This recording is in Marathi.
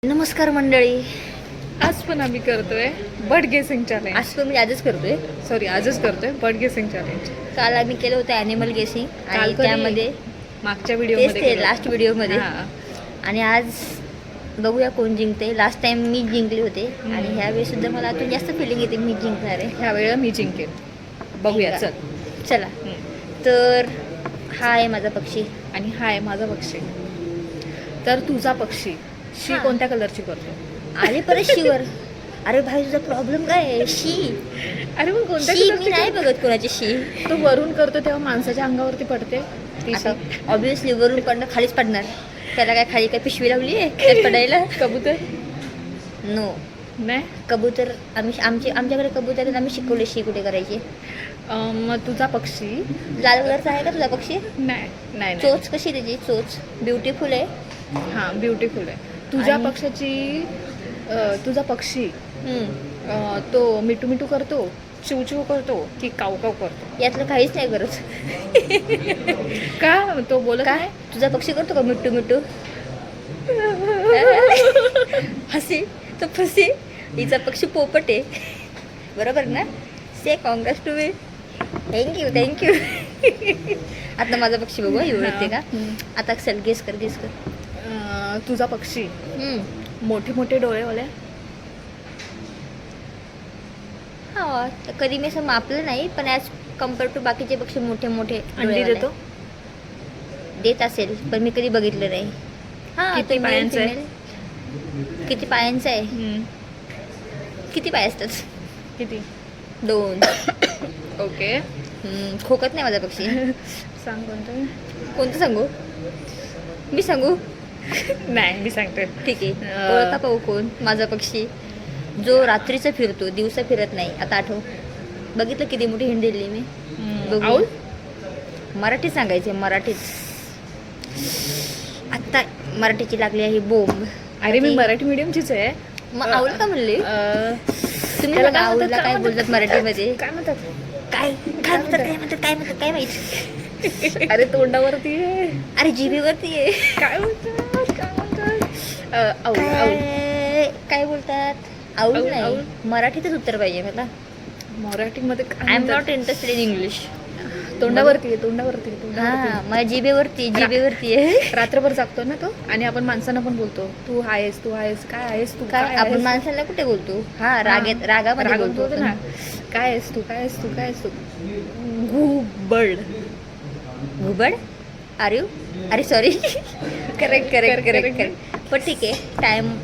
नमस्कार मंडळी. आज पण आम्ही करतोय बर्ड गेसिंग चॅलेंज. आज पण मी आजच करतोय. आजच करतोय बर्ड गेसिंग चॅलेंज. काल आम्ही केलं होतं ॲनिमल गेसिंग आणि कधी? त्यामध्ये मागच्या व्हिडिओमध्ये ते लास्ट व्हिडिओमध्ये. हां. आणि आज बघूया कोण जिंकते. लास्ट टाइम मी जिंकले होते आणि ह्यावेळी सुद्धा मला अजून जास्त फिलिंग येते मी जिंकणार आहे. ह्या वेळेला मी जिंकेन. बघूया चल. चला. तर हा आहे माझा पक्षी आणि हा आहे माझा पक्षी. तर तुझा पक्षी शी हां. कोणत्या कलरची करतो? आले परत शीवर. अरे भाई तुझा प्रॉब्लेम काय आहे? शी अरे मग कोणत्या शी मी कलरची नाही बघत कोणाची शी. तो वरून करतो तेव्हा माणसाच्या अंगावरती पडते ती आता शी. ऑब्विसली वरून पडणं खालीच पडणार. त्याला काय खाली काय पिशवी लावली आहे त्यात पडायला? कबूतर नो. नाही. कबूतर आमच्याकडे कबूतर आहेत, आम्ही शिकवले शी कुठे करायची. मग तुझा पक्षी लाल कलरचा आहे का तुझा पक्षी? नाही नाही चोच कशी त्याची? चोच ब्युटिफुल आहे. हां ब्युटिफुल आहे. तुझ्या आणि- पक्षाची तुझा पक्षी हम्म. तो मिठू मिठू करतो, चिवचिव करतो की काव काव करतो? यातलं काहीच नाही करत. का तो बोलत काय काय? तुझा पक्षी करतो का मिट्टू मिट्टू? हसी तो फसी. हिचा पक्षी पोपट आहे बरोबर ना? से काँग्रेस टू मी. थँक्यू. आता माझा पक्षी बघू एवढते का? आता चल गेस कर. तुझा पक्षी मोठे मोठे डोळेवाले. हा तर कधी मी असं मापलं नाही पण ॲज कम्पेअर टू बाकीचे पक्षी मोठे मोठे अंडी डोळेवाले. देतो. देत असेल पण मी कधी बघितलं नाही. हा किती तो पायांचा आहे? female. किती पायांचा आहे? किती पाय असतात? किती? 2. ओके. खोकत नाही माझा पक्षी. सांग कोणतं? कोणतं सांगू? मी सांगू? नाही मी सांगते. ठीक आहे. ओळखा पाहू कोण माझा पक्षी जो रात्रीचा फिरतो दिवसा फिरत नाही. आता आठव. बघितलं किती मोठी हिंड दिली मी. बघू. आऊल. मराठी सांगायचे मराठीत. आत्ता मराठीची लागली आहे बोंब. अरे मी मराठी मीडियमचीच आहे. मग आऊल का म्हणले? तुम्ही त्याला बघा काय आऊलला म्हणतात, काय काय बोलतात मराठीमध्ये? काय म्हणतात? काय म्हणतात काय माहिती? अरे तोंडावरती आहे. अरे जीभीवरती आहे. काय म्हणतात? Owl owl. काय बोलतात? आऊल आऊल, नाही. आऊल. मराठीतच उत्तर पाहिजे मला. मराठीमध्ये I am not interested in English. तोंडावरती आहे तोंडावरती आहे, तोंडावरती. हा माझ्या जिभेवरती आहे. रात्रभर जागतो ना तो. आणि आपण माणसांना पण बोलतो तू आहेस काय आहेस तू काय आपण माणसाला कुठे बोलतो? हा रागामध्ये बोलतो बोलतो ना. काय आहेस तू घुबड. घुबड. Are you? अरे सॉरी. करेक्ट. पण ठीक आहे टाइम